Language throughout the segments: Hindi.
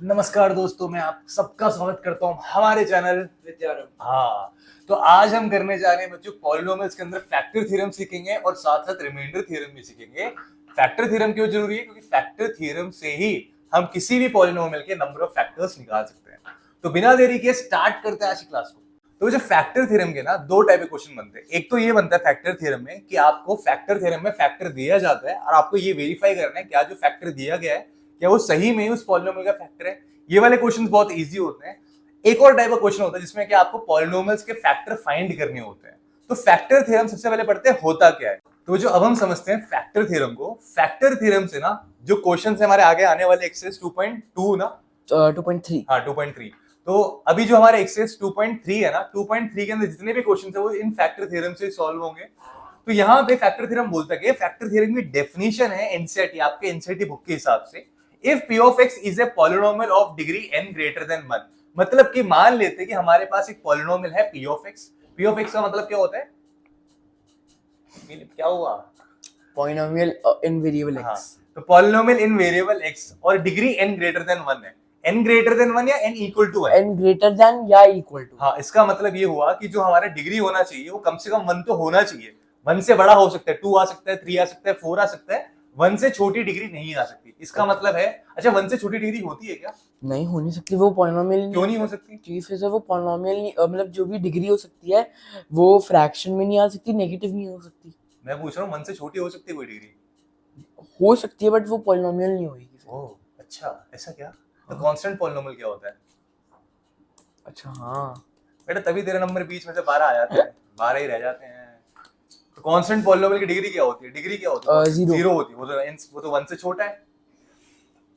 नमस्कार दोस्तों, मैं आप सबका स्वागत करता हूं हमारे चैनल विद्यारंभ। हाँ। तो आज हम करने जा रहे हैं बच्चों पॉलिनोमियल्स के अंदर फैक्टर थ्योरम सीखेंगे और साथ साथ रिमाइंडर थ्योरम भी सीखेंगे। फैक्टर थ्योरम क्यों जरूरी है? क्योंकि फैक्टर थ्योरम से ही हम किसी भी पॉलिनोमियल के नंबर ऑफ फैक्टर्स निकाल सकते हैं। तो बिना देरी के स्टार्ट करते हैं आज की क्लास को। तो जो फैक्टर थ्योरम के ना दो टाइप के क्वेश्चन बनते हैं। एक तो ये बनता है फैक्टर थ्योरम में कि आपको फैक्टर थ्योरम में फैक्टर दिया जाता है और आपको ये वेरीफाई करना है क्या जो फैक्टर दिया गया है क्या वो सही में उस पॉलिनोमियल का फैक्टर है। ये वाले क्वेश्चंस बहुत इजी होते हैं। एक और टाइप का क्वेश्चन होता है जिसमें कि आपको पॉलिनोमियल्स के फैक्टर फाइंड करने होते हैं। तो फैक्टर थ्योरम सबसे पहले पढ़ते हैं होता क्या है। तो जो अब हम समझते हैं फैक्टर थ्योरम को, फैक्टर थ्योरम से ना जो क्वेश्चंस है हमारे आगे आने वाले एक्सरसाइज 2.2 ना 2.3। हाँ 2.3। तो अभी जो हमारे एक्सरसाइज 2.3 है ना 2.3 के अंदर जितने भी क्वेश्चंस है वो इन फैक्टर थ्योरम से सॉल्व होंगे। तो यहाँ पे फैक्टर थ्योरम बोलता है फैक्टर थ्योरम की डेफिनेशन है एनसीईआरटी आपके एनसीईआरटी बुक के हिसाब से, if p of x is a polynomial of degree n greater than 1। मतलब कि मान लेते हैं कि हमारे पास एक पॉलिनोमियल है p of x। p of x का मतलब क्या होता है? क्या हुआ? पॉलिनोमियल इन वेरिएबल हाँ, x। तो पॉलिनोमियल इन वेरिएबल x और डिग्री n ग्रेटर देन 1 है। n ग्रेटर देन 1 या n equal to 1? n greater than या इक्वल टू। हाँ, इसका मतलब ये हुआ कि जो हमारा डिग्री होना चाहिए वो कम से कम 1 तो होना चाहिए। 1 से बड़ा हो सकता है, 2 आ सकता है, 3 आ सकता है, 4 आ सकता है, 1 से छोटी डिग्री नहीं आ सकती। इसका मतलब है अच्छा 1 से छोटी डिग्री होती है क्या? नहीं हो नहीं सकती, वो पॉलिनोमियल क्यों नहीं हो सकती? क्योंकि फिर से वो पॉलिनोमियल नहीं, मतलब जो भी डिग्री हो सकती है वो फ्रैक्शन में नहीं आ सकती, नेगेटिव नहीं हो सकती। मैं पूछ रहा हूँ 1 से छोटी हो सकती है कोई डिग्री? हो सकती है बट वो पॉलिनोमियल नहीं होगी। ओह अच्छा, ऐसा क्या? तो कांस्टेंट पॉलिनोमियल क्या होता है? अच्छा हाँ बेटा तभी तेरे नंबर बीच में से 12 आ जाते हैं, 12 ही रह जाते हैं। तो कांस्टेंट पॉलिनोमियल की डिग्री क्या होती है? डिग्री क्या होती है? जीरो होती है। वो तो 1 से छोटा है,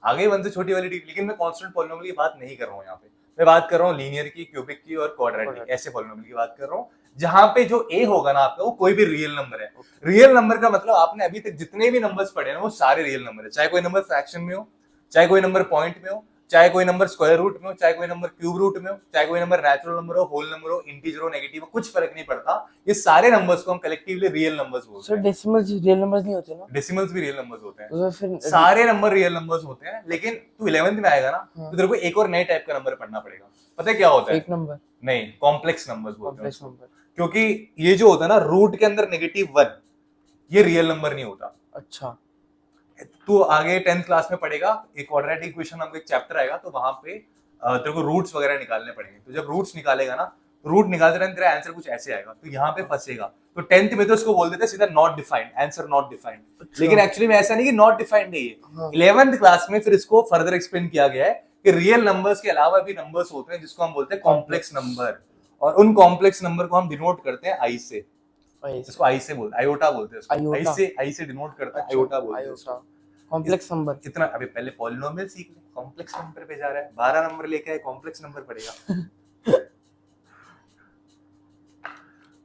आगे 1 से छोटी वाली डिग्री। लेकिन मैं कांस्टेंट पॉलिनोमियल की बात नहीं कर रहा हूँ यहाँ पे। मैं बात कर रहा हूँ लीनियर की, क्यूबिक की और क्वाड्रेटिक, ऐसे पॉलिनोमियल की बात कर रहा हूँ जहां पे जो a होगा ना आपका वो कोई भी रियल नंबर है। रियल नंबर का मतलब आपने अभी तक जितने भी नंबर्स पढ़े हैं वो सारे रियल नंबर है। चाहे कोई नंबर फ्रैक्शन में हो, चाहे कोई नंबर पॉइंट में हो, चाहे कोई नंबर स्क्वायर रूट में हो, चाहे कोई नंबर क्यूब रूट में हो, चाहे कोई नंबर नेचुरल नंबर हो, होल नंबर हो, इंटीजर हो, नेगेटिव हो, कुछ फर्क नहीं पड़ता। ये सारे नंबर्स को हम कलेक्टिवली रियल नंबर्स बोलते हैं। डेसिमल्स रियल नंबर्स नहीं होते ना? डेसिमल्स भी रियल नंबर्स होते हैं। तो फिर सारे नंबर रियल नंबर्स होते हैं। लेकिन तू 11th में आएगा ना हाँ। तो तेरे को एक और नए टाइप का नंबर पढ़ना पड़ेगा। पता है क्या होता है? एक नंबर नहीं, कॉम्प्लेक्स नंबर्स बोलते हैं कॉम्प्लेक्स उसको। नंबर। क्योंकि ये जो होता है ना रूट के अंदर -1, ये रियल नंबर नहीं होता। अच्छा तू आगे 10th क्लास में पढ़ेगा, एक क्वाड्रेटिक इक्वेशन नाम का एक चैप्टर आएगा तो वहां पे तेरे को रूट्स वगैरह निकालने पड़ेंगे। तो जब रूट्स निकालेगा ना, रूट निकालते टाइम तेरा आंसर कुछ ऐसे आएगा, तो यहाँ पे फंसेगा। तो 10th में तो उसको बोल देते हैं सीधा not defined, answer not defined. अच्छा। लेकिन एक्चुअली में ऐसा नहीं कि नॉट डिफाइंड है ये। हाँ। 11th क्लास में फिर इसको फर्दर एक्सप्लेन किया गया है कि रियल नंबर्स के अलावा भी नंबर्स होते हैं जिसको हम बोलते हैं कॉम्प्लेक्स नंबर, और उन कॉम्प्लेक्स नंबर को हम डिनोट करते हैं आई से। इसको आई से बोलते हैं, आयोटा बोलते हैं इसको। आई से डिनोट करते हैं, आयोटा बोलते हैं इसको। Complex number. कितना अभी पहले पॉलिनोमियल सीख ले, कॉम्प्लेक्स नंबर पे जा रहा है, 12 नंबर लेके आए, कॉम्प्लेक्स नंबर पड़ेगा।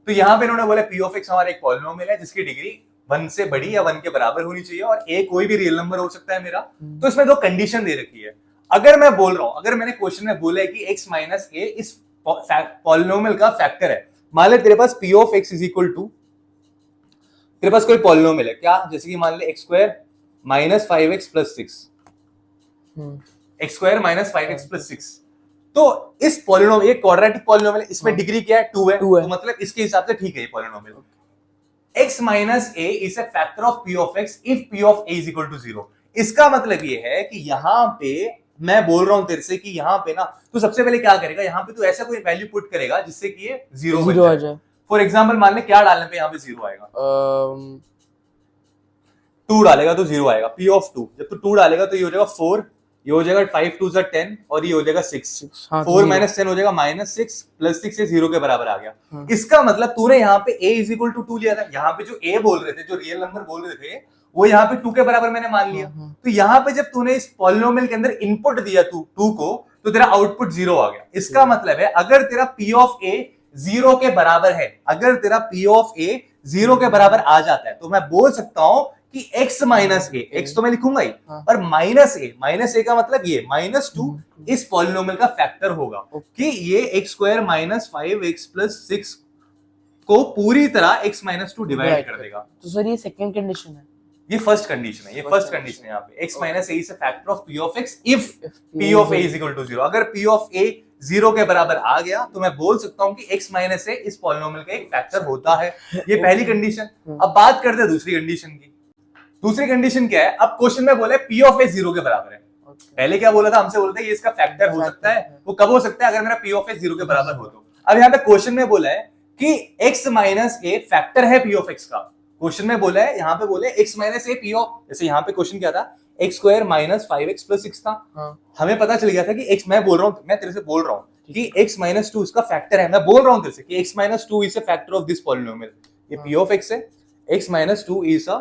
तो यहाँ पे इन्होंने बोला p of x हमारा एक पॉलिनोमियल है जिसकी डिग्री 1 से बड़ी या 1 के बराबर होनी चाहिए और a कोई भी रियल नंबर हो सकता है मेरा। तो इसमें दो कंडीशन दे रखी है। अगर मैं बोल रहा हूं, अगर मैंने क्वेश्चन में बोला है कि x माइनस a इस पॉलिनोमियल का फैक्टर है, मान ले तेरे पास p of x is equal to, तेरे पास कोई पॉलिनोमियल है क्या, जैसे कि मान ले x square minus 5x plus 6, x square minus 5x plus 6। तो इस पॉलिनोमियल, ये क्वाड्रेटिक पॉलिनोमियल, इसमें डिग्री क्या है? 2 है। तो मतलब इसके हिसाब से ठीक है ये polynomial. x minus a is a factor of p of x if p of a is equal to 0। इसका मतलब ये है कि यहाँ पे मैं बोल रहा हूं तेरे से कि यहाँ पे ना तू सबसे पहले क्या करेगा, यहाँ पे तू ऐसा कोई वैल्यू पुट करेगा जिससे कि ये 0 आ जाए। फॉर एग्जाम्पल मान ले क्या डालने पे यहाँ पे 0 आएगा, 2 डालेगा तो 0 आएगा, p of 2। जब तू 2 डालेगा तो ये हो जाएगा 4, ये हो जाएगा 5 2 10 और ये हो जाएगा 6। 4 माइनस 10 हो जाएगा -6 प्लस 6 से 0 के बराबर आ गया। इसका मतलब तूने यहाँ पे a इज इक्वल टू 2 लिया था। यहाँ पे जो a बोल रहे थे, जो रियल नंबर बोल रहे थे, वो यहाँ पे 2 के बराबर मैंने मान लिया। तो यहाँ पे जब तूने इस पॉलिनोमियल के अंदर इनपुट दिया 2 को, तो तेरा आउटपुट 0 आ गया। इसका मतलब है अगर तेरा p of a 0 के बराबर है, अगर तेरा p of a 0 के बराबर आ जाता है, तो मैं बोल सकता हूं कि x माइनस ए, x तो मैं लिखूंगा ही, और माइनस ए का मतलब ये -2 इस पॉलिनोमियल का फैक्टर होगा कि ये x square minus 5x plus 6 को पूरी तरह x माइनस 2 डिवाइड कर देगा। तो सर ये सेकंड कंडीशन है। ये फर्स्ट कंडीशन है, ये First फर्स्ट condition. कंडीशन है यहाँ पे x Okay. Minus a is a factor of p of x if If p of a is equal to 0। अगर p ऑफ a 0 के बराबर आ गया तो मैं बोल सकता हूं कि x माइनस ए इस पॉलिनोमियल का एक फैक्टर होता है। ये पहली कंडीशन। अब बात करते हैं दूसरी कंडीशन की। दूसरी कंडीशन क्या है? अब क्वेश्चन में बोले p ऑफ a 0 के बराबर है। Okay. पहले क्या बोला था? हमसे बोलता है ये इसका फैक्टर हो सकता है। वो कब हो सकता है? अगर मेरा p ऑफ a 0 के बराबर हो तो। अब यहाँ पे क्वेश्चन में बोला है कि x माइनस a फैक्टर है p ऑफ x का। क्वेश्चन में बोला है, यहाँ पे बोले x minus a p of, जैसे यहाँ पे क्वेश्चन क्या था, x square minus 5x plus 6 था। हाँ. हमें पता चल गया था कि x, मैं बोल रहा हूँ, मैं तेरे से बोल रहा हूँ कि x माइनस 2 इसका फैक्टर है। मैं बोल रहा हूँ तेरे से कि x minus 2 is a factor of this polynomial. ये p ऑफ x है, x minus 2 is a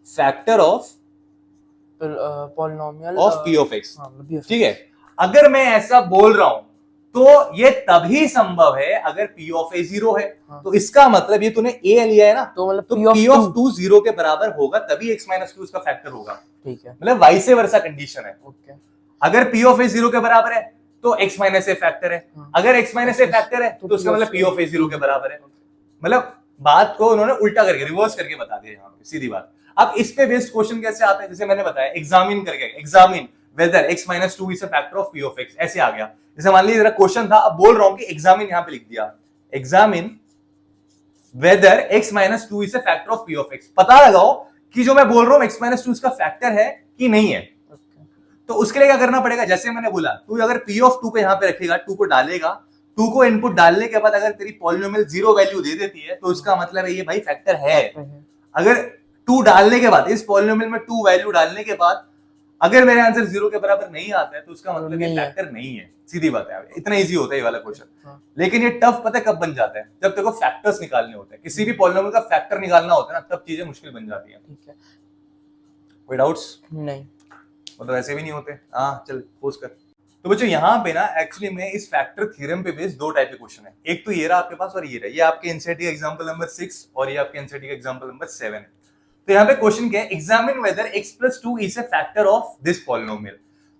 factor of polynomial of p of x। हाँ, p of x. ठीक है, अगर मैं ऐसा बोल रहा हूं तो ये तभी संभव है अगर p ऑफ a 0 है। हाँ. तो इसका मतलब ये तूने a लिया है ना, तो मतलब तो p p of ऑफ 2 0 के बराबर होगा तभी x माइनस 2 इसका फैक्टर होगा। ठीक है. मतलब वाइस वर्सा कंडीशन है। ओके. अगर p ऑफ a 0 के बराबर है तो x माइनस a फैक्टर है। हाँ. अगर x माइनस a फैक्टर है तो उसका मतलब p ऑफ a 0 के बराबर है। मतलब बात को उन्होंने उल्टा करके, रिवर्स करके बता दिया यहाँ पे, सीधी बात। अब इस पे बेस्ड क्वेश्चन कैसे आता है? जैसे मैंने बताया, एग्जामिन करके, examine whether x minus 2 is a factor of p of x, ऐसे आ गया। जैसे मान लीजिए जरा क्वेश्चन था, अब बोल रहा हूं कि एग्जामिन, यहाँ पे लिख दिया examine whether x minus 2 is a factor of p of x। पता लगाओ कि जो मैं बोल रहा हूं x माइनस 2 इसका फैक्टर है कि नहीं है। तो उसके लिए क्या करना पड़ेगा? जैसे मैंने बोला, तू अगर p ऑफ 2 को यहाँ पे रखेगा, 2 को डालेगा, 2 को इनपुट डालने के बाद अगर तेरी पॉलिनोमियल 0 वैल्यू दे देती है तो उसका मतलब है ये भाई फैक्टर है। अगर 2 डालने के बाद, इस पॉलिनोमियल में 2 वैल्यू डालने के बाद अगर मेरे आंसर 0 के बराबर नहीं आता है तो उसका मतलब ये फैक्टर नहीं है। सीधी बात है, इतना इजी होता है ये वाला क्वेश्चन। लेकिन ये टफ पता है कब बन जाता है? जब तेरे को फैक्टर्स निकालने होते हैं, किसी भी पॉलिनोमियल का फैक्टर निकालना होता है ना, तब चीजें मुश्किल बन जाती हैं। ठीक है. कोई डाउट्स? नहीं. मतलब ऐसे भी नहीं होते। हाँ चल पोज कर। तो बच्चों यहाँ पे ना एक्चुअली में इस फैक्टर थ्योरम पे बेस्ड 2 टाइप के क्वेश्चन है। एक तो ये रहा आपके पास और ये रहा, ये आपके एनसीईआरटी का एग्जांपल नंबर 6 और ये आपके एनसीईआरटी का एग्जांपल नंबर 7 है। तो यहाँ पे क्वेश्चन क्या है? Examine whether x plus 2 is a factor of this polynomial.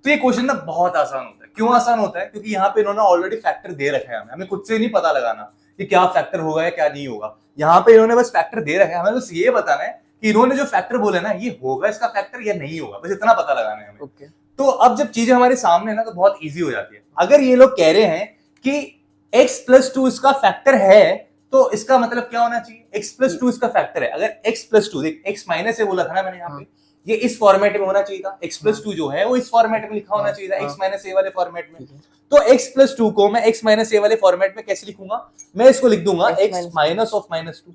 तो ये क्वेश्चन ना बहुत आसान होता है। क्यों आसान होता है? क्योंकि यहाँ पे इन्होंने ऑलरेडी फैक्टर दे रखा है, हमें खुद से नहीं पता लगाना कि क्या फैक्टर होगा या क्या नहीं होगा। यहाँ पे इन्होंने बस फैक्टर दे रखा है, हमें बस ये बताना है कि इन्होंने जो फैक्टर बोला ना, ये होगा इसका फैक्टर या नहीं होगा, बस इतना पता लगाना है हमें। ओके. तो अब जब चीजें हमारे सामने है ना, तो बहुत इजी हो जाती है। अगर ये लोग कह रहे हैं कि x प्लस 2 इसका फैक्टर है तो इसका मतलब क्या होना चाहिए? x प्लस 2 इसका फैक्टर है। अगर x प्लस 2, देख x माइनस ए बोला था ना मैंने यहाँ पे, ये इस फॉर्मेट में होना चाहिए था। x प्लस 2 जो है वो इस फॉर्मेट में लिखा होना चाहिए था, x माइनस ए वाले फॉर्मेट में। तो x प्लस 2 को मैं x माइनस ए वाले फॉर्मेट में कैसे लिखूंगा? मैं इसको लिख दूंगा x माइनस ऑफ माइनस 2,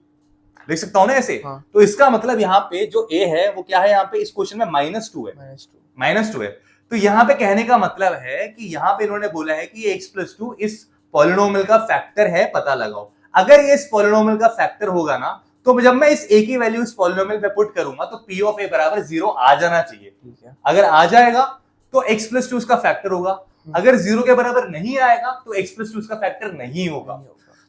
लिख सकता हूं ना ऐसे। तो इसका मतलब यहाँ पे जो a है वो क्या है? यहाँ पे इस क्वेश्चन में -2 है, -2 है। तो यहाँ पे कहने का मतलब है कि यहाँ पे इन्होंने बोला है कि ये x प्लस 2 इस पॉलिनोमियल का फैक्टर है, पता लगाओ। अगर ये इस पॉलिनोमियल का फैक्टर होगा ना, तो जब मैं इस a की वैल्यू इस पॉलिनोमियल पे पुट करूंगा तो p ऑफ a बराबर 0 आ जाना चाहिए। अगर आ जाएगा तो x प्लस 2 इसका फैक्टर होगा। अगर 0 के बराबर नहीं आएगा तो x प्लस 2 इसका फैक्टर नहीं होगा।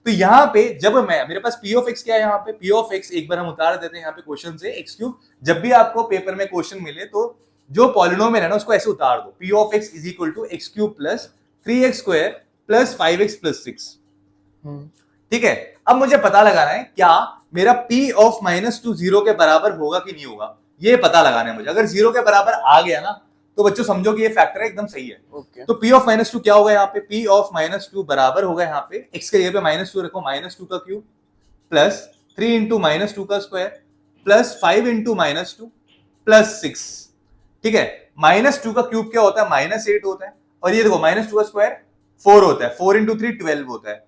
तो यहाँ पे जब मेरे पास p ऑफ x क्या है? यहाँ पे p ऑफ x एक बार हम उतार देते हैं यहाँ पे क्वेश्चन से, x क्यूब। जब भी आपको पेपर में क्वेश्चन मिले तो जो पॉलिनोमियल है ना उसको ऐसे उतार दो, p of x is equal to x cube plus 3x square plus 5x plus 6। ठीक है, अब मुझे पता लगाना है क्या मेरा p ऑफ -2 0 के बराबर होगा कि नहीं होगा, ये पता लगाना है मुझे। अगर 0 के बराबर आ गया ना तो बच्चों समझो कि ये फैक्टर है, एकदम सही है। तो p ऑफ -2 क्या होगा? यहाँ पे p ऑफ -2 बराबर होगा, यहाँ पे x के जगह पे -2 रखो, -2 का क्यूब प्लस 3 इंटू -2 का स्क्वायर प्लस 5 इंटू -2 प्लस 6। ठीक है, -2 का क्यूब क्या होता है? -8 होता है। और ये देखो -2 का स्क्वायर 4 होता है, 4 इंटू 3 12 होता है,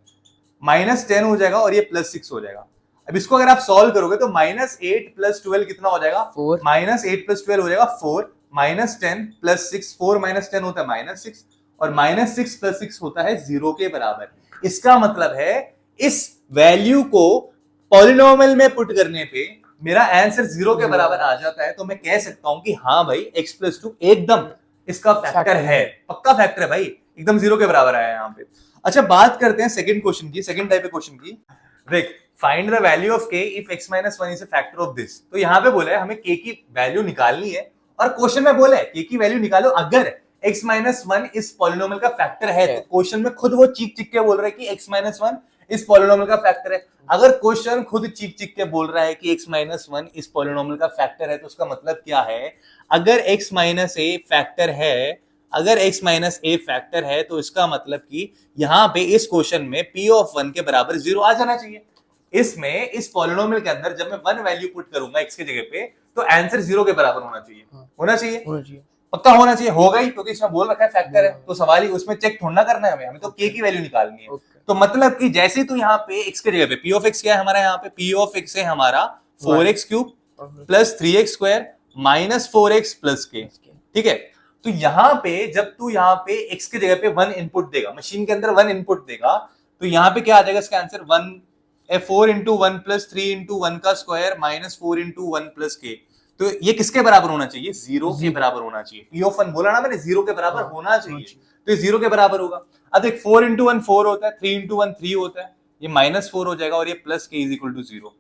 -10 हो जाएगा और ये +6 हो जाएगा। अब इसको अगर आप सॉल्व करोगे तो -8 प्लस 12 कितना हो जाएगा? 4। -8 प्लस 12 हो जाएगा 4, -10 प्लस 6, 4 -10 होता है -6 और -6 प्लस 6 होता है 0 के बराबर। इसका मतलब है इस वैल्यू को पॉलिनोमियल में पुट करने पे मेरा आंसर 0 के बराबर आ जाता है। तो मैं कह सकता हूं कि हाँ भाई x प्लस 2 एकदम इसका फैक्टर है, पक्का फैक्टर है भाई, एकदम 0 के बराबर आया यहाँ पे। अच्छा बात करते हैं सेकंड क्वेश्चन की, सेकंड टाइप के क्वेश्चन की। देख, find the value of k if x minus 1 is a factor of this. तो यहाँ पे बोला है हमें k की वैल्यू निकालनी है और क्वेश्चन में बोला है k की वैल्यू निकालो अगर x माइनस 1 इस पॉलिनोमियल का फैक्टर है। तो क्वेश्चन में खुद वो चीख चिक के बोल रहा है कि x माइनस 1 इस पॉलिनोमियल का फैक्टर है। अगर क्वेश्चन खुद चीख चीख के बोल रहा है कि x माइनस 1 इस पॉलिनोमियल का फैक्टर है, तो उसका मतलब क्या है? अगर x माइनस a फैक्टर है, अगर x माइनस a फैक्टर है, तो इसका मतलब कि यहाँ पे इस क्वेश्चन में p ऑफ 1 के बराबर 0 आ जाना चाहिए। इसमें इस पॉलिनोमियल के अंदर जब मैं 1 वैल्यू पुट करूंगा x की जगह पे, तो आंसर 0 के बराबर होना चाहिए। होना चाहिए, पक्का होना चाहिए, होगा ही, क्योंकि इसमें बोल रखा है फैक्टर है। तो सवाल ही उसमें चेक थोड़ा करना है हमें तो k की वैल्यू निकालनी है। तो मतलब कि जैसे तू यहाँ पे x की जगह पे p ऑफ x क्या है हमारा, यहाँ पे p ऑफ x है हमारा 4x cube plus 3x square minus 4x plus k, ठीक है। तो यहाँ पे जब तू यहाँ पे x की जगह पे 1 इनपुट देगा, मशीन के अंदर 1 इनपुट देगा, तो यहाँ पे क्या आ जाएगा इसका आंसर 4 इंटू 1 प्लस 3 इंटू 1 का square minus 4 into 1 plus k। तो ये किसके बराबर होना चाहिए? 0 के बराबर होना चाहिए। p ऑफ 1 बोला ना मैंने, 0 के बराबर होना चाहिए, तो ये 0 के बराबर होगा। अब देख 4 इंटू 1 4 होता है, 3 इंटू 1 3 होता है, ये माइनस 4 हो जाएगा और ये plus k is equal to 0।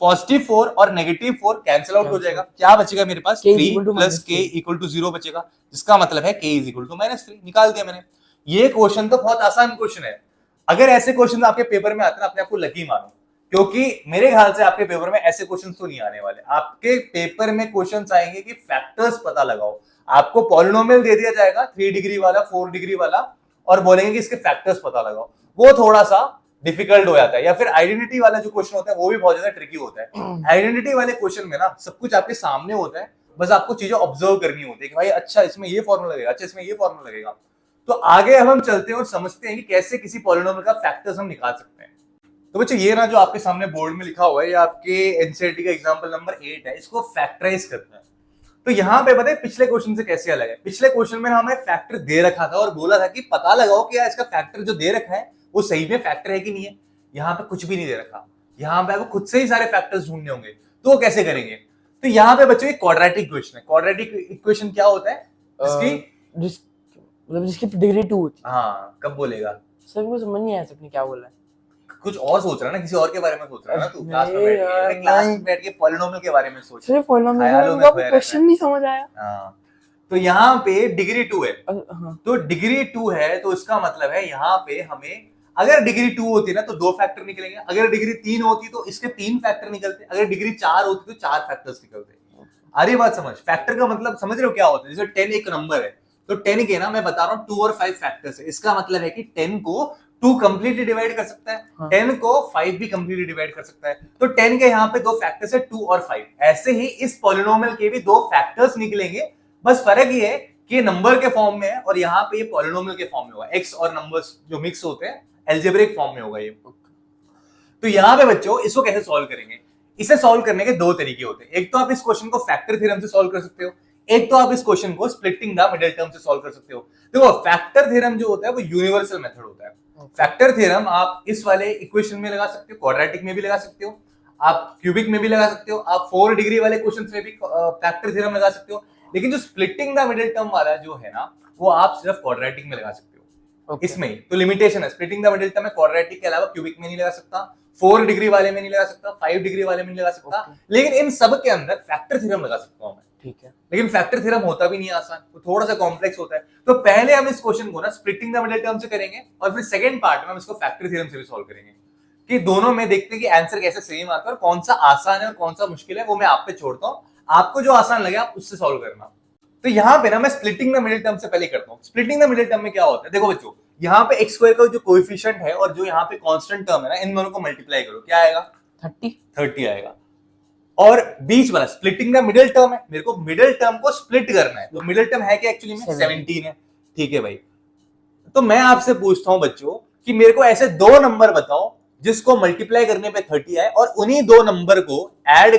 Positive 4 और नेगेटिव 4 कैंसिल आउट हो जाएगा, क्या बचेगा मेरे पास? 3 प्लस k इक्वल टू 0 बचेगा, जिसका मतलब है k इज इक्वल टू -3। निकाल दिया मैंने। ये क्वेश्चन तो बहुत आसान क्वेश्चन है। अगर ऐसे क्वेश्चन आपके पेपर में आते हैं, अपने आप को लकी मानो, क्योंकि मेरे ख्याल से आपके पेपर में ऐसे क्वेश्चंस तो नहीं आने वाले। आपके पेपर में क्वेश्चंस आएंगे कि फैक्टर्स पता लगाओ। आपको पॉलिनोमियल दे दिया जाएगा 3 डिग्री वाला, 4 डिग्री वाला, और बोलेंगे कि इसके फैक्टर्स पता लगाओ। वो थोड़ा सा डिफिकल्ट हो जाता है। या फिर आइडेंटिटी वाला जो क्वेश्चन होता है वो भी बहुत ज्यादा ट्रिकी होता है। आइडेंटिटी वाले क्वेश्चन में ना सब कुछ आपके सामने होता है, बस आपको चीजें ऑब्जर्व करनी होती है कि भाई अच्छा इसमें ये फॉर्मूला लगेगा, अच्छा इसमें ये फॉर्मूला लगेगा। तो आगे अब हम चलते हैं और समझते हैं कि कैसे किसी पॉलिनोमियल का फैक्टर्स हम निकाल सकते हैं। तो बच्चों ये ना जो आपके सामने बोर्ड में लिखा हुआ है, ये आपके एनसीईआरटी का एग्जांपल नंबर 8 है, इसको फैक्टराइज करना है। तो यहाँ पे पता है पिछले क्वेश्चन से कैसे अलग है? पिछले क्वेश्चन में हमें फैक्टर दे रखा था और बोला था कि पता लगाओ कि यार इसका फैक्टर जो दे रखा है वो सही में फैक्टर है कि नहीं है। यहाँ पे कुछ भी नहीं दे रखा, यहाँ पे आपको खुद से ही सारे फैक्टर्स ढूंढने होंगे। तो वो कैसे करेंगे? तो यहाँ पे बच्चों एक क्वाड्रेटिक इक्वेशन है। क्वाड्रेटिक इक्वेशन क्या होता है? जिसकी डिग्री 2 होती है। हाँ, कब बोलेगा? सर मुझे समझ नहीं आया सबने क्या बोला है। कुछ और सोच रहा है ना, किसी और के बारे में सोच रहा है ना तू। क्लास में बैठ के पॉलिनोमियल के बारे में सोच। सिर्फ पॉलिनोमियल का क्वेश्चन नहीं समझ आया। हाँ, तो यहाँ पे डिग्री 2 है। तो डिग्री 2 है तो इसका मतलब है यहाँ पे हमें, अगर डिग्री 2 होती ना तो 2 फैक्टर निकलेंगे, अगर डिग्री 3 होती तो इसके 3 फैक्टर निकलते, अगर डिग्री 4 होती तो 4 फैक्टर्स निकलते। अरे बात समझ, फैक्टर का मतलब समझ रहे हो क्या होता है? जैसे 10 एक नंबर है, तो 10 के ना मैं बता रहा हूँ 2 और 5 फैक्टर्स है। इसका मतलब है कि 10 को 2 कंप्लीटली डिवाइड कर सकता है, हाँ। 10 को 5 भी कंप्लीटली डिवाइड कर सकता है। तो 10 के यहाँ पे 2 फैक्टर्स है 2 और 5। ऐसे ही इस पॉलिनोमियल के भी 2 फैक्टर्स निकलेंगे, बस फर्क ये है कि नंबर के फॉर्म में है और यहाँ पे ये पॉलिनोमियल के फॉर्म में होगा। एक्स और नंबर्स जो मिक्स होते हैं एल्जेब्रिक फॉर्म में होगा ये। तो यहाँ पे बच्चों इसको कैसे सॉल्व करेंगे? इसे सॉल्व करने के 2 तरीके होते हैं। एक तो आप इस क्वेश्चन को फैक्टर थ्योरम से सॉल्व कर सकते हो, एक तो आप इस क्वेश्चन को स्प्लिटिंग द मिडिल टर्म से सॉल्व कर सकते हो। देखो फैक्टर थ्योरम जो होता है वो यूनिवर्सल मेथड होता है। फैक्टर थ्योरम आप इस वाले इक्वेशन में लगा सकते हो, क्वाड्रेटिक में भी लगा सकते हो, आप क्यूबिक में भी लगा सकते हो, आप 4 डिग्री वाले क्वेश्चन में भी फैक्टर थ्योरम लगा सकते हो। लेकिन जो स्प्लिटिंग द मिडिल टर्म वाला जो है ना, वो आप सिर्फ क्वाड्रेटिक में लगा सकते हो। इसमें ही तो लिमिटेशन है। स्प्लिटिंग द मिडिल टर्म में क्वाड्रेटिक के अलावा क्यूबिक में नहीं लगा सकता, 4 डिग्री वाले में नहीं लगा सकता, 5 डिग्री वाले में नहीं लगा सकता, लेकिन इन सब के अंदर फैक्टर थ्योरम लगा सकता हूं मैं। ठीक है, लेकिन फैक्टर थ्योरम होता भी नहीं आसान, तो थोड़ा सा कॉम्प्लेक्स होता है। तो पहले हम इस क्वेश्चन को ना स्प्लिटिंग द मिडिल टर्म से करेंगे और फिर सेकंड पार्ट में हम इसको फैक्टर थ्योरम से भी सॉल्व करेंगे, कि दोनों में देखते हैं कि आंसर कैसे सेम आता है और कौन सा आसान है और कौन सा मुश्किल है। वो मैं आप पे छोड़ता हूं, आपको जो आसान लगे आप उससे सॉल्व करना। तो यहाँ पे ना मैं स्प्लिटिंग द मिडिल टर्म से पहले करता हूँ। स्प्लिटिंग द मिडिल टर्म में क्या होता है? देखो बच्चों, यहाँ पे x स्क्वायर का जो कोएफिशिएंट है और जो यहाँ पे कांस्टेंट टर्म है ना, इन दोनों को मल्टीप्लाई करो, क्या आएगा? 30 आएगा। और बीच वाला स्प्लिटिंग द मिडिल टर्म है, मेरे को मिडिल टर्म को स्प्लिट करना है। तो मिडिल टर्म है क्या एक्चुअली में? 17 है। ठीक है भाई, तो मैं आपसे पूछता हूं बच्चों कि मेरे को ऐसे 2 नंबर बताओ जिसको मल्टीप्लाई करने पे 30 आए और उन्हीं 2 नंबर को ऐड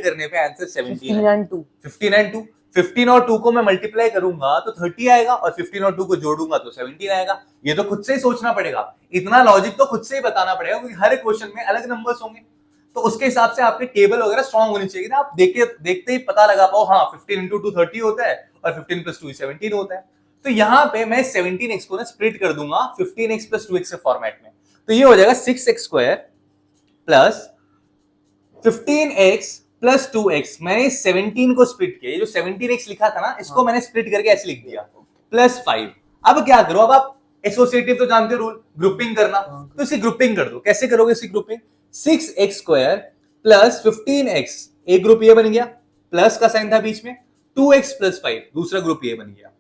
करने पे आंसर 17 है। 15 and 2 15 और 2 को मैं मल्टीप्लाई करूंगा तो 30 आएगा और 15 और 2 को जोड़ूंगा तो 17 आएगा। ये तो खुद से ही सोचना पड़ेगा, इतना लॉजिक तो खुद से ही बताना पड़ेगा, क्योंकि हर क्वेश्चन में अलग नंबर्स होंगे। तो उसके हिसाब से आपके टेबल वगैरह स्ट्रांग होनी चाहिए ना, आप देखते ही पता लगा पाओ। हाँ, 15 into 2 30 होता है और 15 plus 2 17 होता है। तो यहाँ पे मैं 17x को ना स्प्लिट कर दूंगा 15x plus 2x के फॉर्मेट में। तो ये हो जाएगा 6x square plus 15x plus 2x। मैंने 17 को स्प्लिट किया, जो 17x लिखा था ना, इसको मैंने स्प्लिट करके ऐसे लिख दिया, प्लस 5। अब क्या करो, अब आप एसोसिएटिव तो जानते हो रूल, ग्रुपिंग करना, तो इसकी ग्रुपिंग कर दो। कैसे करोगे इसकी ग्रुपिंग? 6x² प्लस 15x, एक ग्रुप ये बन गया, प्लस का साइन था बीच में, 2x प्लस 5 दूसरा ग्रुप ये बन गया।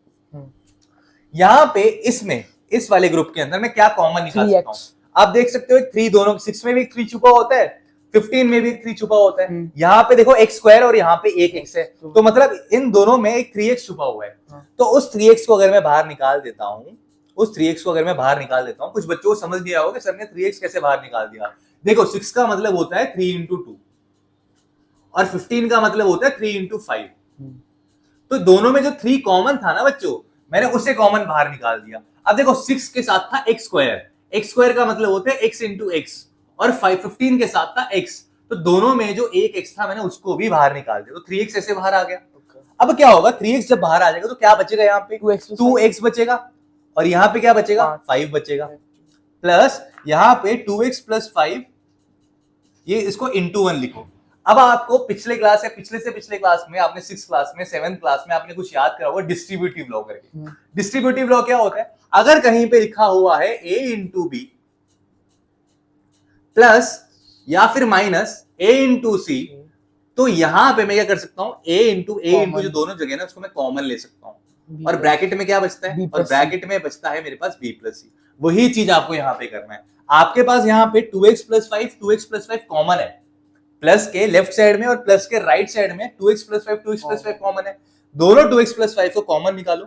यहां पे इसमें इस वाले ग्रुप के अंदर मैं क्या कॉमन निकाल सकता हूं? आप देख सकते हो 3 दोनों, 6 में भी 3 छुपा होता है, 15 में भी 3 छुपा होता है। यहाँ पे देखो x² और यहाँ पे 1x है, तो मतलब इन दोनों में एक 3x छुपा हुआ है। तो उस 3x को अगर मैं बाहर निकाल देता हूं, कुछ बच्चों को समझ नहीं आया होगा सर ने 3x कैसे बाहर निकाल दिया। देखो 6 का मतलब होता है 3 into 2 और 15 का मतलब होता है 3 into 5। तो दोनों में जो 3 कॉमन था ना बच्चों, मैंने उसे कॉमन बाहर निकाल दिया। अब देखो 6 के साथ था x² का मतलब होता है x into x, और 15 के साथ था x, तो दोनों में जो एक x था मैंने उसको भी बाहर निकाल दिया, तो 3x ऐसे बाहर आ गया। अब क्या होगा, 3x जब बाहर आ जाएगा तो क्या बचेगा, यहाँ पे 2x बचेगा, और यहाँ पे क्या बचेगा, 5 बचेगा, प्लस यहाँ पे 2x प्लस 5, ये इसको into 1 लिखो। अब आपको पिछले क्लास या पिछले से पिछले क्लास में आपने 6th क्लास में 7th क्लास में आपने कुछ याद करा होगा डिस्ट्रीब्यूटिव लॉ करके। डिस्ट्रीब्यूटिव लॉ क्या होता है, अगर कहीं पे लिखा हुआ है a into b प्लस या फिर माइनस a into c, तो यहां पे मैं क्या कर सकता हूं, a into जो दोनों जगह ना उसको मैं कॉमन ले सकता हूं, और ब्रैकेट में क्या बचता है, और ब्रैकेट में बचता है मेरे पास b प्लस c। वही चीज आपको यहाँ पे करना है। आपके पास यहाँ पे 2x प्लस 5 कॉमन है, प्लस के लेफ्ट साइड में और प्लस के राइट साइड में 2x प्लस 5 कॉमन है। दोनों 2x प्लस 5 को कॉमन निकालो।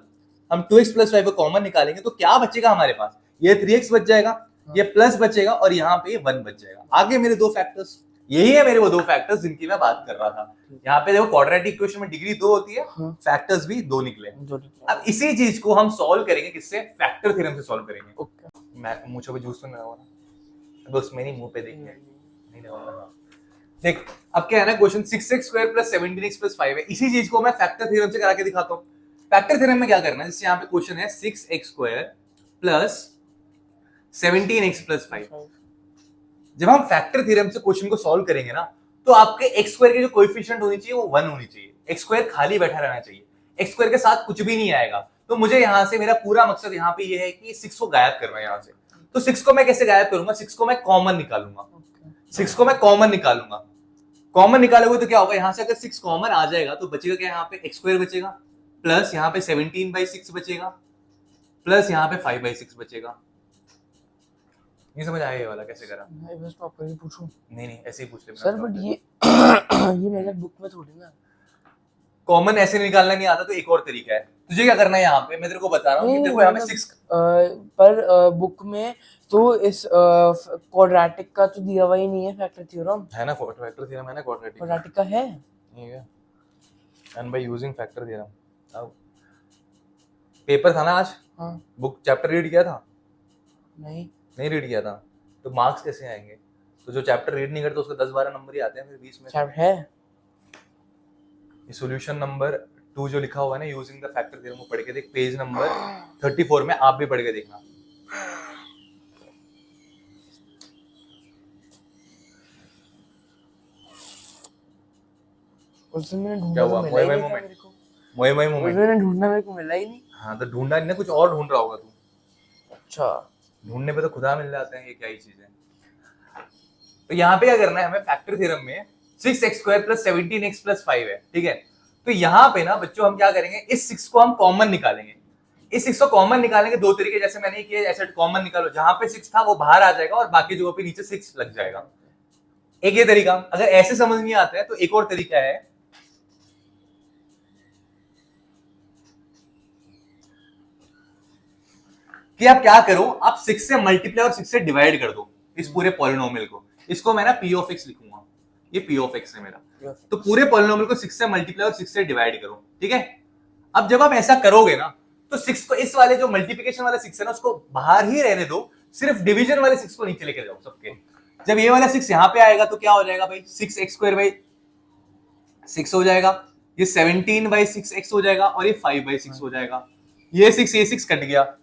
हम 2x प्लस 5 को कॉमन निकालेंगे तो क्या बचेगा हमारे पास, ये 3x बच जाएगा, ये प्लस बचेगा, और यहाँ पे 1 बच जाएगा। आगे मेरे 2 फैक्टर्स, यही है मेरे वो 2 फैक्टर्स जिनकी मैं बात कर रहा था। यहाँ पे देखो क्वाड्रेटिक इक्वेशन में डिग्री 2 होती है, फैक्टर्स भी 2 निकले। अब इसी चीज को हम सॉल्व करेंगे, किससे, फैक्टर थ्योरम से सॉल्व करेंगे। मैं मुझे भी जूस तो नहीं लगा बस, मैंने मुंह पे देखिए नहीं लगा। देख अब क्या है ना, question 6x² plus 17x plus 5 है, इसी चीज को मैं फैक्टर थ्योरम से करा के दिखाता हूँ। फैक्टर थ्योरम में क्या करना है, जैसे यहाँ पे क्वेश्चन है 6x² प्लस 17x प्लस 5। जब हम फैक्टर थ्योरम से क्वेश्चन को सॉल्व करेंगे ना, तो आपके x² की जो कोएफिशिएंट होनी चाहिए वो 1 होनी चाहिए, x² खाली बैठा रहना चाहिए, x² के साथ कुछ भी नहीं आएगा। तो मुझे यहाँ से मेरा पूरा मकसद यहाँ पे ये है कि 6 को गायब करना है यहाँ से। तो 6 को मैं कैसे गायब करूंगा, 6 को मैं कॉमन निकालूंगा, 6 को मैं कॉमन निकालूंगा। कॉमन निकालोगे तो क्या होगा, यहाँ से अगर 6 कॉमन आ जाएगा तो बचेगा क्या, यहाँ पे x² बचेगा, प्लस यहाँ पे 17/6 बचेगा, प्लस यहाँ पे 5/6 बचेगा। नहीं समझ आया ये वाला कैसे करा? मैं बस पापा से पूछूं? नहीं ऐसे ही पूछ ले सर, बट ये मेरे बुक में थोड़ी ना कॉमन ऐसे निकालना नहीं आता, तो एक और तरीका है। तुझे क्या करना है, यहाँ पे मैं तेरे को बता रहा हूँ कि देखो यहाँ पे 6 पर बुक में तो इस क्वाड्रेटिक का तो दिया हुआ ही नहीं है फैक्टर थ्योरम है ना, फैक्टर थ्योरम है ना, क्वाड्रेटिक का है, ठीक है, and by using factor theorem. अब पेपर था ना आज, हाँ बुक चैप्टर रीड किया था? नहीं रीड किया था, तो मार्क्स कैसे आएंगे? तो जो चैप्टर रीड नहीं करता उसको 10-12 नंबर ही आते हैं फिर 20 में। चैप्टर है ये सॉल्यूशन नंबर 2 जो लिखा हुआ है ना, यूजिंग द फैक्टर थ्योरम, को पढ़ के देख, पेज नंबर 34 में, आप भी पढ़ के देखना। उस दिन मैंने क्या ढूंढा हुआ? तो मोए मिला मोए ही नहीं मोमेंट, मेरे को, मोए मोए उस मोमेंट। दिन मैंने ढूंढा, मेरे को मिला ही नहीं। हाँ तो ढूंढा नहीं ना, कुछ और ढूंढ रहा होगा तू। अच्छा, ढूंढने पे तो खुदा मिल जाते हैं, ये क्या ही चीज है। तो यहाँ पे क्या करना है हमें, फैक्टर थ्योरम में 6x² प्लस 17x प्लस 5 है, ठीक है। तो यहाँ पे ना बच्चों हम क्या करेंगे, इस 6 को हम कॉमन निकालेंगे। इस 6 को कॉमन निकालेंगे 2 तरीके, जैसे मैंने किया, ऐसे कॉमन निकालो, जहां पे 6 था वो बाहर आ जाएगा और बाकी जगहों पे नीचे 6 लग जाएगा। एक ये तरीका। अगर ऐसे समझ नहीं आता है तो एक और तरीका है, कि आप क्या करो, आप 6 से मल्टीप्लाई और 6 से डिवाइड कर दो इस पूरे पॉलिनोमियल को। इसको मैं ना p ऑफ x लिखूंगा, ये p ऑफ x है मेरा। तो पूरे पॉलिनोमियल को 6 से मल्टीप्लाई और 6 से डिवाइड करो, ठीक है। अब जब आप ऐसा करोगे ना, तो 6 को, इस वाले जो मल्टीप्लिकेशन वाला 6 है ना, उसको बाहर ही रहने दो, सिर्फ डिवीजन वाले 6 को नीचे लेके जाओ सबके। जब ये वाला 6 यहाँ पे आएगा तो क्या हो जाएगा भाई, 6x² 6 हो जाएगा, ये 17/6x हो जाएगा, और ये 5/6 हो जाएगा। ये 6 कट गया।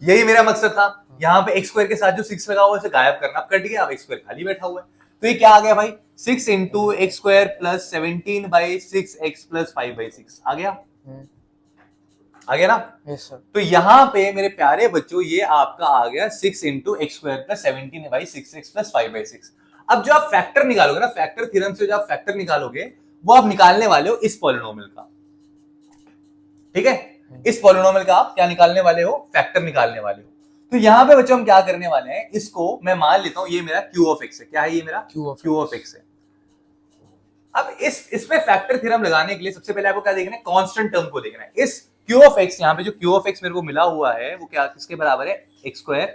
यही मेरा मकसद था, यहाँ पे x² के साथ जो 6 लगा हुआ है उसे गायब करना। अब कट गया, अब x² खाली बैठा हुआ है। तो ये क्या आ गया भाई, 6 into x² plus 17/6x plus 5/6 आ गया। आ गया ना? Yes sir. तो यहाँ पे मेरे प्यारे बच्चों ये आपका आ गया 6 into x square plus 17/6x plus 5/6। अब जो आप फैक्टर निकालोगे ना, फैक्टर थ्योरम से जो आप फैक्टर निकालोगे वो आप निकालने वाले हो इस पॉलिनोमियल का, ठीक है? इस पॉलिनोमियल का आप क्या निकालने वाले हो? फैक्टर निकालने वाले हो। तो यहाँ पे बच्चों हम क्या करने वाले हैं, इसको मैं मान लेता हूं ये मेरा क्यू ऑफ एक्स है। क्या है ये मेरा? क्यू ऑफ एक्स है। अब इसमें फैक्टर थ्योरम लगाने के लिए सबसे पहले आपको क्या देखना है? कांस्टेंट टर्म को देखना है। इस क्यू ऑफ एक्स, यहाँ पे जो क्यू ऑफ एक्स मेरे को मिला हुआ है वो क्या किसके बराबर है? X square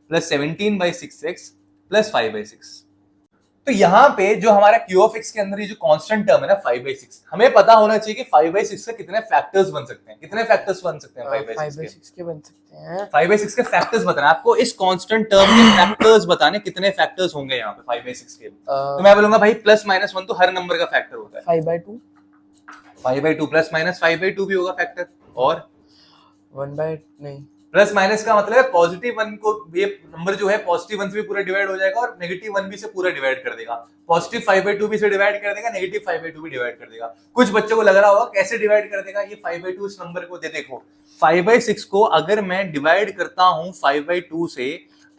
plus 17/6x plus 5/6। तो यहाँ पे जो हमारा क्यू ऑफ एक्स के अंदर ये जो कांस्टेंट टर्म है ना 5/6, हमें पता होना चाहिए कि 5/6 के कितने फैक्टर्स बन सकते हैं। कितने फैक्टर्स बन सकते हैं 5/6 के बन सकते हैं? 5/6 के फैक्टर्स बताना आपको, इस कांस्टेंट टर्म के फैक्टर्स बताने कितने फैक्टर्स होंगे यहाँ पे 5/6 के। तो मैं बोलूंगा भाई प्लस माइनस 1 तो हर नंबर का फैक्टर होता है। 5/2 5/2 प्लस माइनस 5/2 भी होगा फैक्टर, और 1 नहीं, प्लस माइनस का मतलब है पॉजिटिव 1 को, ये नंबर जो है पॉजिटिव 1 से भी पूरा डिवाइड हो जाएगा और नेगेटिव 1 भी से पूरा डिवाइड कर देगा। पॉजिटिव 5/2 भी से डिवाइड कर देगा, नेगेटिव 5/2 भी डिवाइड कर देगा। कुछ बच्चों को लग रहा होगा कैसे डिवाइड कर देगा ये 5/2 इस नंबर को, देखो 5/6 को अगर मैं डिवाइड करता हूं 5/2 से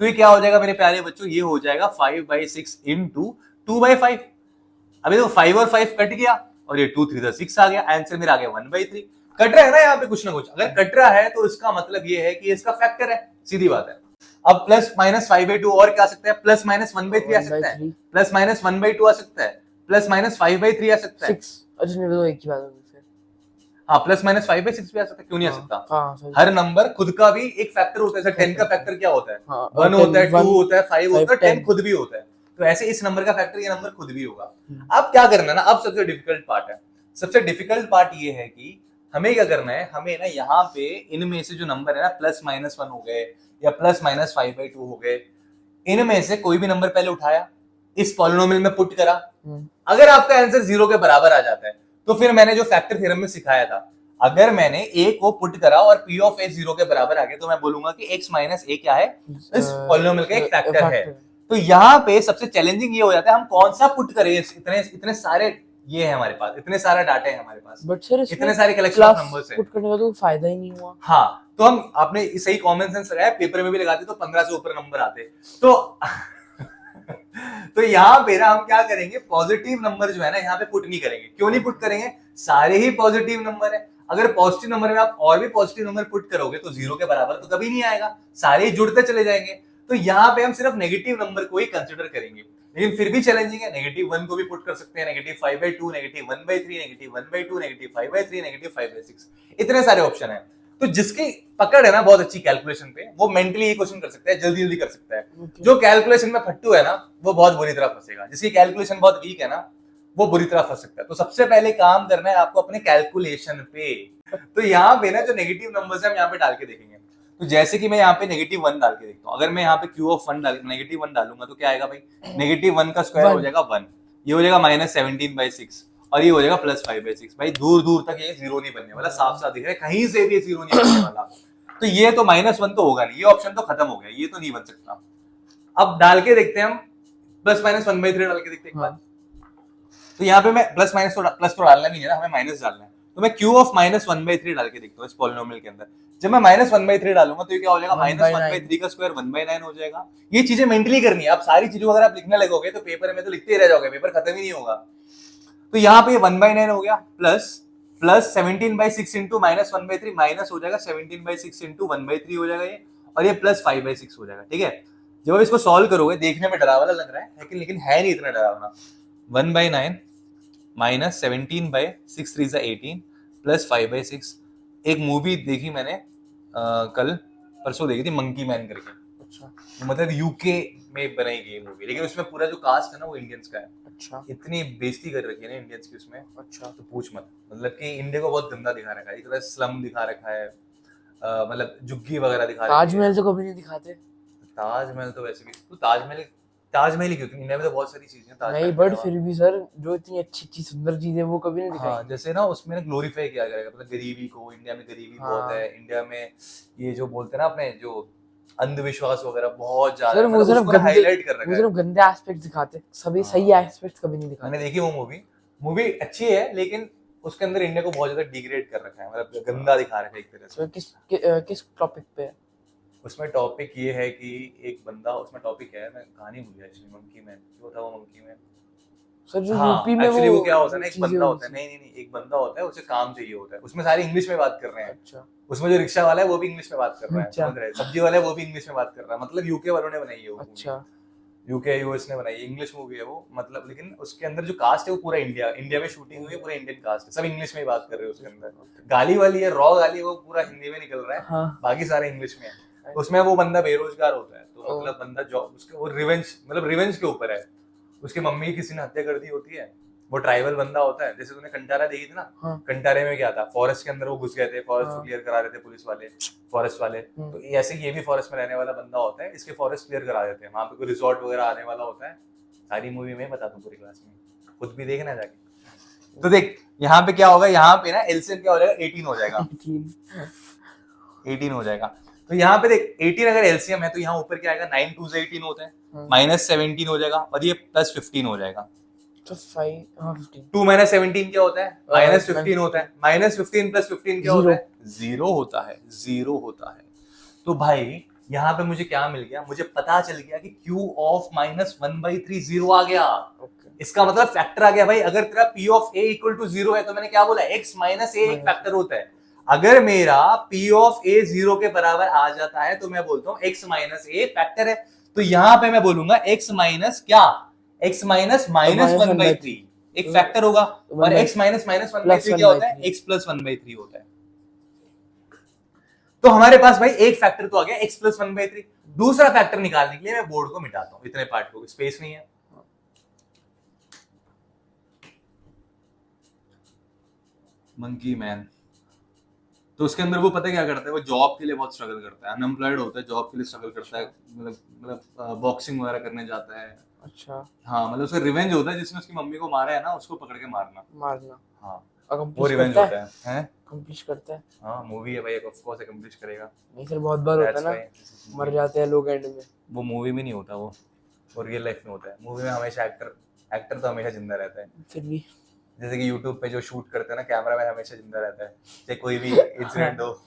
तो ये क्या हो जाएगा मेरे प्यारे बच्चों? ये हो जाएगा 5/6 इंटू 2/5। अभी तो 5 और 5 कट गया और ये 2 3 6 आ गया, आंसर मेरा आ गया 1/3। कट रहा है ना यहाँ पे कुछ ना कुछ, अगर कट रहा है तो इसका मतलब ये है कि इसका फैक्टर है, सीधी बात है। अब प्लस माइनस 5/2 और क्या आ सकता है? प्लस माइनस 1/3 आ सकता है, प्लस माइनस 1/2 आ सकता है, प्लस माइनस 5/3 आ सकता है। 6 अच्छा नहीं, वो एक ही बात होगी फिर। हाँ, प्लस माइनस 5/6 भी आ सकता है, क्यों नहीं आ सकता? हाँ, हर नंबर खुद का भी एक फैक्टर होता है। जैसे 10 का फैक्टर क्या होता है? हाँ, 1 होता है, 2 1 होता है, 5 होता है, 10 10 खुद भी होता है। तो ऐसे इस नंबर का फैक्टर ये नंबर खुद भी होगा। अब क्या करना है ना, अब सबसे डिफिकल्ट पार्ट है। सबसे डिफिकल्ट पार्ट ये है कि हमें क्या करना है, हमें ना यहाँ पे इनमें से जो नंबर है ना प्लस माइनस 1 हो गए या प्लस माइनस 5/2 हो गए, इनमें से कोई भी नंबर पहले उठाया, इस पॉलिनोमियल में पुट करा। अगर आपका आंसर 0 के बराबर आ जाता है तो फिर मैंने जो फैक्टर थ्योरम में सिखाया था, अगर मैंने a को पुट करा और p ऑफ a 0 के बराबर आ गया तो मैं बोलूंगा कि x माइनस a क्या है? इस पॉलिनोमियल का एक फैक्टर है। तो यहाँ पे सबसे चैलेंजिंग ये हो जाता है हम कौन सा पुट करें। इतने सारे ये है हमारे पास, इतने सारा डाटा है हमारे पास, बट सर इतने सारे कलेक्शन ऑफ नंबर्स है, पुट करने का तो फायदा ही नहीं हुआ। हाँ, तो हम आपने सही कॉमन सेंस लगाया, पेपर में भी लगाते तो 15 से ऊपर नंबर आते। तो यहाँ पे ना हम क्या करेंगे, पॉजिटिव नंबर जो है ना यहाँ पे पुट नहीं करेंगे। क्यों नहीं पुट करेंगे? सारे ही पॉजिटिव नंबर है। अगर पॉजिटिव नंबर में आप और भी पॉजिटिव नंबर पुट करोगे तो 0 के बराबर तो कभी नहीं आएगा, सारे ही जुड़ते चले जाएंगे। तो यहाँ पे हम सिर्फ नेगेटिव नंबर को ही कंसिडर करेंगे, लेकिन फिर भी चैलेंजिंग है। नेगेटिव 1 को भी पुट कर सकते हैं, negative 5/2, negative 1/3, negative 1/2, negative 5/3, negative 5/6, इतने सारे ऑप्शन है। तो जिसकी पकड़ है ना बहुत अच्छी कैलकुलेशन पे, वो मेंटली ये क्वेश्चन कर सकता है, जल्दी जल्दी कर सकता है। जो कैलकुलेशन में फट्टू है ना वो बहुत बुरी तरह फंसेगा, जिसकी कैलकुलेशन बहुत वीक है ना वो बुरी तरह फंस सकता है। तो सबसे पहले काम करना है आपको अपने कैलकुलेशन पे। तो यहाँ पे ना जो नेगेटिव नंबर्स है हम यहाँ पे डाल के देखेंगे। तो जैसे कि मैं यहाँ पे -1 डाल के देखता हूँ, अगर मैं यहाँ पे क्यू ऑफ 1 डाल -1 डालूंगा तो क्या आएगा भाई? -1 का स्क्वायर हो जाएगा 1, ये हो जाएगा -17/6 और ये हो जाएगा +5/6। भाई दूर दूर तक ये 0 नहीं बनने वाला, साफ साफ दिख रहा है, कहीं से भी ये 0 नहीं बनने वाला। तो ये तो -1 तो होगा नहीं, ये ऑप्शन तो खत्म हो गया, ये तो नहीं बन सकता। अब डाल के देखते हैं हम, प्लस माइनस 1/3 डाल के देखते हैं एक बार। तो यहाँ पे मैं प्लस माइनस तो प्लस तो डालना नहीं है ना, हमें माइनस डालना है। तो मैं क्यू ऑफ -1/3 डाल के देखता हूँ इस पॉलिनोमियल के अंदर। जब मैं -1/3 डालूंगा तो ये क्या हो जाएगा? -1/3 का स्क्वायर 1/9 हो जाएगा। ये चीजें मेंटली करनी है। आप सारी चीजों अगर आप लिखने लगोगे तो पेपर में तो लिखते ही रह जाओगे, पेपर खत्म ही नहीं होगा। तो यहाँ पे 1/9 हो गया, प्लस 17/6 इंटू -1/3 माइनस हो जाएगा 17/6 इंटू 1/3 हो जाएगा ये, और ये प्लस 5/6 हो जाएगा। ठीक है, जब आप इसको सॉल्व करोगे, देखने में डरावना लग रहा है लेकिन है नहीं इतना डरावना। 1/9 माइनस 17/6 3 18 प्लस 5/6। एक मूवी देखी मैंने कल परसों देखी थी, मंकी मैन करके। अच्छा, मतलब यूके में बनाई गई मूवी, लेकिन उसमें पूरा जो कास्ट है ना वो इंडियंस का है। अच्छा, इतनी बेइज्जती कर रखी है ना इंडियंस की उसमें। अच्छा, तो पूछ मत। मतलब कि इंडिया को बहुत गंदा दिखा रखा है, एक तरह स्लम दिखा रखा है, मतलब झुग्गी वगैरह दिखा रखी है। ताजमहल तो कभी नहीं दिखाते। ताजमहल तो वैसे भी तो ताजमहल ही क्यों? इंडिया में तो बहुत सारी चीजें हैं नहीं, बट फिर भी सर जो इतनी अच्छी सुंदर चीजें वो कभी नहीं दिखाई। हाँ, जैसे ना उसमें ना ग्लोरीफाई किया जाएगा, मतलब गरीबी को। इंडिया में गरीबी बहुत है, इंडिया में ये जो बोलते हैं ना अपने जो अंधविश्वास वगैरह बहुत ज्यादा है, मतलब उसको हाईलाइट कर रखा है। वो सिर्फ गंदे एस्पेक्ट्स दिखाते, सभी सही एस्पेक्ट्स कभी नहीं दिखाते। मैंने देखी वो मूवी अच्छी है, लेकिन उसके अंदर इंडिया को बहुत ज्यादा डिग्रेड कर रखा है, मतलब गंदा दिखा रखा है एक तरह से। तो किस टॉपिक पे है? उसमें टॉपिक ये है कि एक बंदा, उसमें टॉपिक है, मैं कहानी भूल गया एक्चुअली, मंकी मैन जो था वो मंकी मैन। सर जो हाँ यूपी में एक्चुअली वो क्या होता है ना, एक चीजें बंदा होता है, होती नहीं, एक बंदा होता है, उसे काम चाहिए होता है, उसमें सारे इंग्लिश में बात कर रहे हैं। अच्छा उसमें जो रिक्शा वाला है वो भी इंग्लिश में बात कर रहा है, अच्छा। समझ रहे हैं, सब्जी वाला है वो भी इंग्लिश में बात कर रहा है, मतलब यूके वालों ने बनाई है वो। अच्छा यूके यूएस ने बनाई है, इंग्लिश मूवी है वो, मतलब लेकिन उसके अंदर जो कास्ट है वो पूरा इंडिया में शूटिंग हुई है, पूरा इंडियन कास्ट है, सब इंग्लिश में ही बात कर रहे हैं उसके अंदर। गाली वाली है, रॉ गाली, वो पूरा हिंदी में निकल रहा है, हाँ बाकी सारे इंग्लिश में है। उसमें वो बंदा बेरोजगार होता है, तो मतलब बंदा जॉब, उसके वो रिवेंज, मतलब रिवेंज के ऊपर है। उसकी मम्मी की किसी ने हत्या कर दी होती है, वो ट्राइबल बंदा होता है, जैसे तूने कंटारा देखी थी ना, हाँ कंटारे में क्या था, फॉरेस्ट के अंदर वो घुस गए थे, फॉरेस्ट को हाँ। क्लियर करा रहे थे पुलिस वाले, फॉरेस्ट वाले। तो ऐसे ये भी फॉरेस्ट में रहने वाला बंदा होता है, इसके फॉरेस्ट क्लियर करा देते हैं, वहां पे कोई रिजॉर्ट वगैरह आने वाला होता है। सारी मूवी में बताता हूँ पूरी क्लास में, खुद भी देखना जाके। तो देख यहाँ पे क्या होगा, यहाँ पे ना एलसीएम क्या हो जाएगा, 18 हो जाएगा, 18 हो जाएगा। तो यहाँ पे देख 18 अगर एलसीएम है तो यहाँ ऊपर क्या आएगा, 9 2 से 18 होता है, -17 हो जाएगा, और ये +15 हो जाएगा। तो 5 हाँ 15 2 - 17 क्या होता है, -15 होता है, -15 + 15 क्या होता है, 0 होता है, 0 होता है। तो भाई यहाँ पे मुझे क्या मिल गया, मुझे पता चल गया कि Q ऑफ -1/3 0 आ गया। इसका मतलब फैक्टर आ गया भाई, अगर तेरा P ऑफ A = 0 है तो मैंने क्या बोला, x - A एक फैक्टर होता है। अगर मेरा P ऑफ A 0 के बराबर आ जाता है तो मैं बोलता हूँ x - A फैक्टर है। तो यहाँ पे मैं बोलूंगा x माइनस क्या, x माइनस -1/3 एक फैक्टर होगा, और x माइनस -1/3 क्या होता है, x + 1/3 होता है। तो हमारे पास भाई एक फैक्टर तो आ गया, x + 1/3। दूसरा फैक्टर निकालने के लिए मैं बोर्ड को मिटाता हूँ, इतने पार्ट को, स्पेस नहीं है। मंकी मैन, तो उसके अंदर वो पता है क्या करता है, वो जॉब के लिए बहुत स्ट्रगल करता है, अनएम्प्लॉयड होता है, जॉब के लिए स्ट्रगल करता है, मतलब बॉक्सिंग वगैरह करने जाता है। अच्छा हाँ मतलब उसका रिवेंज होता है, जिसने उसकी मम्मी को मारा है ना, उसको पकड़ के मारना। हाँ वो अकम्प्लिश रिवेंज करता होता है, हैं? अकम्प्लिश करता है। हाँ मूवी है भाई, ऑफ कोर्स अकम्प्लिश करेगा। नहीं सर बहुत बार होता है ना, मर जाते हैं लोग एंड में। वो मूवी में नहीं होता, वो रियल लाइफ में होता है। मूवी में हमेशा एक्टर तो हमेशा जिंदा रहता है, फिर भी जैसे कि यूट्यूब पे जो शूट करते हैं ना, कैमरामैन हमेशा जिंदा रहता है, चाहे कोई भी इंसिडेंट हो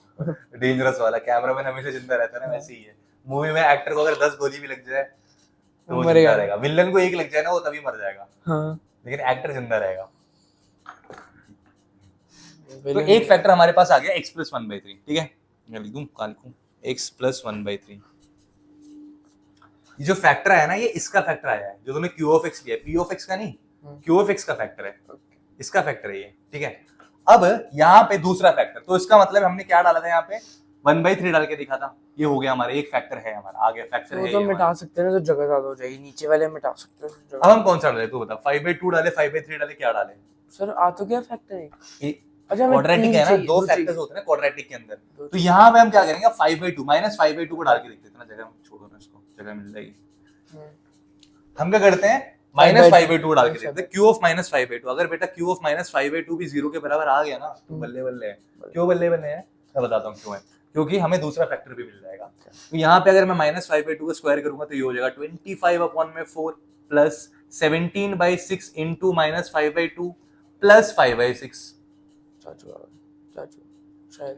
डेंजरस वाला, कैमरामैन हमेशा जिंदा रहता है ना, वैसे ही है। मूवी में एक्टर को अगर 10 गोली भी लग जाए तो वो जिंदा रहेगा, विलन को एक लग जाए ना वो तभी मर जाएगा, हाँ। लेकिन एक्टर जिंदा रहेगा। तो एक फैक्टर हमारे पास आ गया x + 1/3, ठीक है, मैं लिख दूं, x + 1/3। ये जो फैक्टर आया ना, ये इसका फैक्टर आया है, जो तुमने q ऑफ x लिया है, p ऑफ x का नहीं, q ऑफ x का फैक्टर है, इसका फैक्टर है ये, ठीक है। अब यहाँ पे दूसरा फैक्टर, तो इसका मतलब हमने क्या डाला था यहाँ पे, 1/3 डाल के दिखा था, ये हो गया हमारा, एक फैक्टर है हमारा, आ गया फैक्टर है। तो मिटा सकते हैं ना, तो जगह ज्यादा हो जाएगी, नीचे वाले मिटा सकते हैं। अब हम कौन सा डाले तू बता, 5/2 डाले, 5/3 डाले, क्या डाले सर? आ तो क्या फैक्टर है, अच्छा क्वाड्रेटिक है ना, दो फैक्टर्स होते हैं ना क्वाड्रेटिक के अंदर। तो यहाँ पे हम क्या करेंगे, 5/2 -5/2 को डाल के देखते हैं ना, जगह छोड़ो ना इसको, जगह मिल जाएगी। हम क्या करते हैं, -5/2 डाल के देखते हैं, q ऑफ -5/2। अगर बेटा q ऑफ -5/2 भी 0 के बराबर आ गया ना, तो बल्ले बल्ले है। क्यों बल्ले बल्ले है, मैं बताता हूँ क्यों है, क्योंकि हमें दूसरा फैक्टर भी मिल जाएगा। तो यहाँ पे अगर मैं -5/2 का स्क्वायर करूंगा तो ये हो जाएगा 25/4 प्लस 17/6 इंटू -5/2 प्लस 5/6। चाचू शायद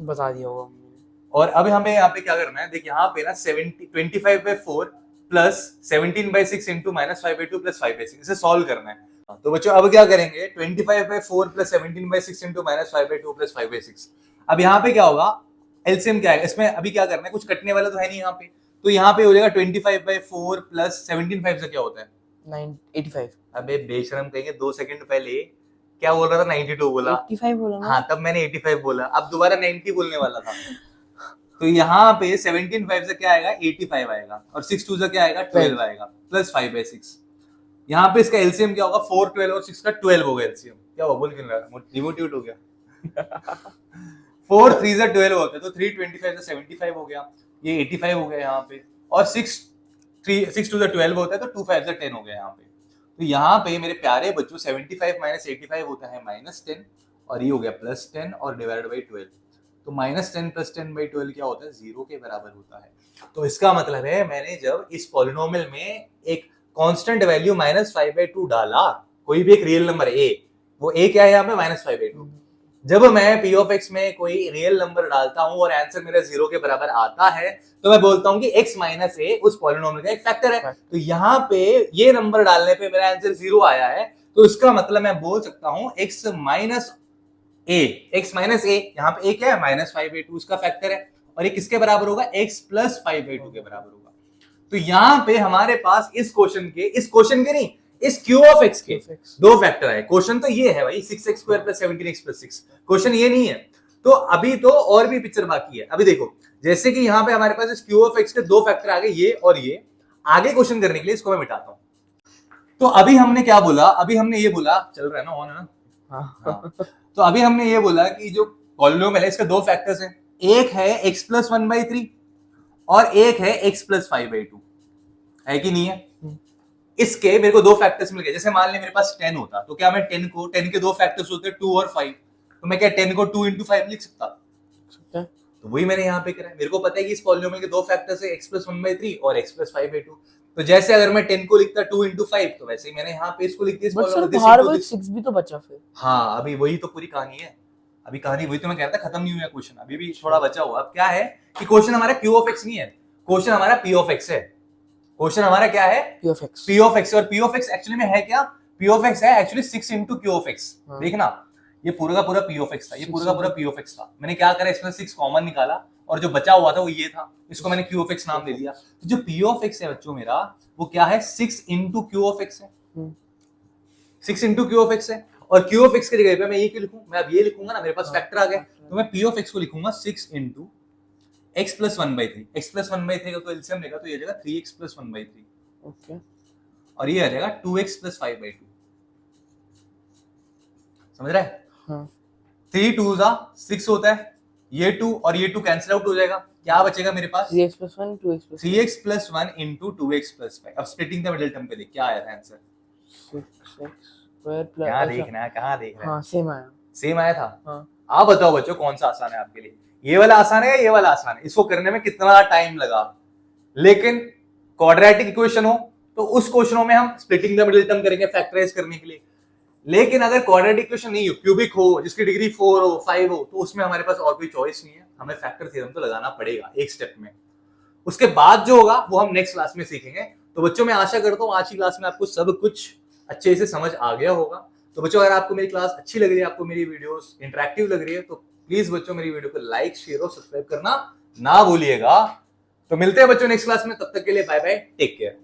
बता दिया होगा मम्मी ने। और अब हमें यहाँ पे क्या करना है, देख यहाँ पे ना 25/4 प्लस 17/6 इंटू -5/2 प्लस 5/6, इसे सॉल्व करना है। तो बच्चों अब क्या करेंगे, 25/4 प्लस 17/6 इंटू -5/2 प्लस 5/6। अब यहाँ पे क्या होगा, एलसीएम क्या है इसमें, अभी क्या करना है, कुछ कटने वाला तो है नहीं यहाँ पे, तो यहाँ पे हो जाएगा 25/4 प्लस 17/5 से क्या होता है 85। अबे बेशरम कहेंगे, 2 सेकंड पहले क्या बोल रहा था, 92 बोला, 85 बोला ना। हाँ तब मैंने 85 बोला, अब दोबारा 90 बोलने वाला था। तो यहाँ पे 17/5 से क्या आएगा, 85 आएगा, और 6 2 से क्या आएगा, 12 आएगा, प्लस 5/6। यहाँ पे इसका एलसीएम क्या होगा, 4 12 और 6 का 12 होगा एलसीएम। क्या हुआ, बोल क्यों रहा, डिमोटिवेट हो गया 4 3 से 12 होता है, तो 3 25 से 75 हो गया, ये 85 हो गया यहाँ पे, और 6 2 से 12 होता है, तो 2 5 से 10 हो गया यहाँ पे। तो यहाँ पे मेरे प्यारे बच्चों 75 - 85 होता है -10, और ये हो गया +10 और डिवाइडेड बाई 12। तो -10 + 10/12 क्या होता है, 0 के बराबर होता है। तो इसका मतलब है मैंने जब इस पॉलिनोमियल में एक कांस्टेंट वैल्यू -5/2 डाला कोई भी एक रियल नंबर ए, वो ए क्या है यहाँ पे -5/2। जब मैं p ऑफ x में कोई रियल नंबर डालता हूं और आंसर मेरा 0 के बराबर आता है तो मैं बोलता हूं कि x माइनस ए उस पॉलिनोमियल का एक फैक्टर है। तो यहाँ पे ये नंबर डालने पे मेरा आंसर 0 आया है, तो इसका मतलब मैं बोल सकता हूं x माइनस ए, यहाँ पे a क्या है -5/2 उसका फैक्टर है, और ये किसके बराबर होगा x प्लस 5/2 के बराबर होगा। तो यहाँ पे हमारे पास इस क्वेश्चन के नहीं, इस q ऑफ x के दो फैक्टर है। क्वेश्चन तो ये है भाई 6x² + 17x + 6, क्वेश्चन ये नहीं है। तो अभी तो और भी पिक्चर बाकी है। अभी देखो, जैसे कि यहाँ पे हमारे पास इस q ऑफ x के दो फैक्टर आ गए, ये और ये। आगे क्वेश्चन करने के लिए इसको मैं मिटाता हूँ। तो अभी हमने क्या बोला, अभी हमने ये बोला, चल रहा है ना, ऑन है ना? हाँ। तो अभी हमने ये बोला कि जो पॉलिनोमियल है इसके दो फैक्टर्स हैं, एक है x + 1/3 और एक है x + 5/2, है कि नहीं है? इसके मेरे को दो फैक्टर्स मिल गए। जैसे मान ले मेरे पास 10 होता, तो क्या मैं 10 के दो फैक्टर्स होते हैं 2 और 5, तो मैं क्या 10 को 2 × 5 लिख सकता? तो वही मैंने यहाँ पे करा है। मेरे को पता है कि इस पॉलिनोमियल के दो फैक्टर्स है x + 1/3 और x + 5/2। तो जैसे अगर मैं 10 को लिखता 2 × 5, तो वैसे ही मैंने यहाँ पे इसको लिख दिया। बट सर बाहर वो 6 भी तो बचा फिर। हाँ, अभी वही तो पूरी कहानी है। अभी कहानी वही तो मैं कह रहा था, खत्म नहीं हुआ क्वेश्चन, अभी भी थोड़ा बचा हुआ। अब क्या है कि क्वेश्चन हमारा q ऑफ x नहीं है, क्वेश्चन हमारा p ऑफ x है। क्वेश्चन हमारा क्या है? p of x। p of x, और p ऑफ x एक्चुअली में है क्या? p ऑफ x है एक्चुअली 6 × q ऑफ x। देखना, ये पूरा का पूरा p ऑफ x था, ये पूरा का पूरा p ऑफ x था। मैंने क्या करा, इसमें 6 कॉमन निकाला और जो बचा हुआ था वो ये था, इसको मैंने q ऑफ x नाम दे दिया। तो जो p ऑफ x है बच्चों मेरा, वो क्या है? 6 × q ऑफ x है। 6 × q ऑफ x है, और q ऑफ x की जगह पे मैं ये क्यों लिखूं? मैं अब ये लिखूंगा ना, मेरे पास फैक्टर आ गया, तो मैं p ऑफ x को लिखूंगा 6 × x + 1/3। x + 1/3 का तो एलसीएम लेगा तो ये आ जाएगा 3x + 1/3। ओके, और ये आ जाएगा 2x + 5/2। समझ रहा है? हाँ। 3 2s 6 होता है, ये 2 और ये 2 कैंसिल आउट हो जाएगा। क्या बचेगा मेरे पास? 3x + 1 2x + 3x + 1 × 2x + 5। अब स्प्लिटिंग द मिडिल टर्म पे देख क्या आया था आंसर। 6x² + क्या देखना है, कहाँ देख रहे हैं? हाँ, सेम आया था। हाँ। आप बताओ बच्चों, कौन सा आसान है आपके लिए? ये वाला आसान है या ये वाला आसान है? इसको करने में कितना टाइम लगा? लेकिन क्वाड्रेटिक इक्वेशन हो तो उस क्वेश्चनों में हम स्प्लिटिंग द मिडिल टर्म करेंगे फैक्टराइज करने के लिए। लेकिन अगर क्वाड्रेटिक इक्वेशन नहीं हो, क्यूबिक हो, जिसकी डिग्री 4 हो 5 हो, तो उसमें हमारे पास और कोई चॉइस नहीं है, हमें फैक्टर थ्योरम तो लगाना पड़ेगा एक स्टेप में। उसके बाद जो होगा वो हम नेक्स्ट क्लास में सीखेंगे। तो बच्चों, मैं आशा करता हूँ आज की क्लास में आपको सब कुछ अच्छे से समझ आ गया होगा। तो बच्चों, अगर आपको मेरी क्लास अच्छी लग रही है, आपको मेरी वीडियोस इंटरेक्टिव लग रही है, तो प्लीज बच्चों मेरी वीडियो को लाइक, शेयर और सब्सक्राइब करना ना भूलिएगा। तो मिलते हैं बच्चों नेक्स्ट क्लास में, तब तक के लिए बाय बाय, टेक केयर।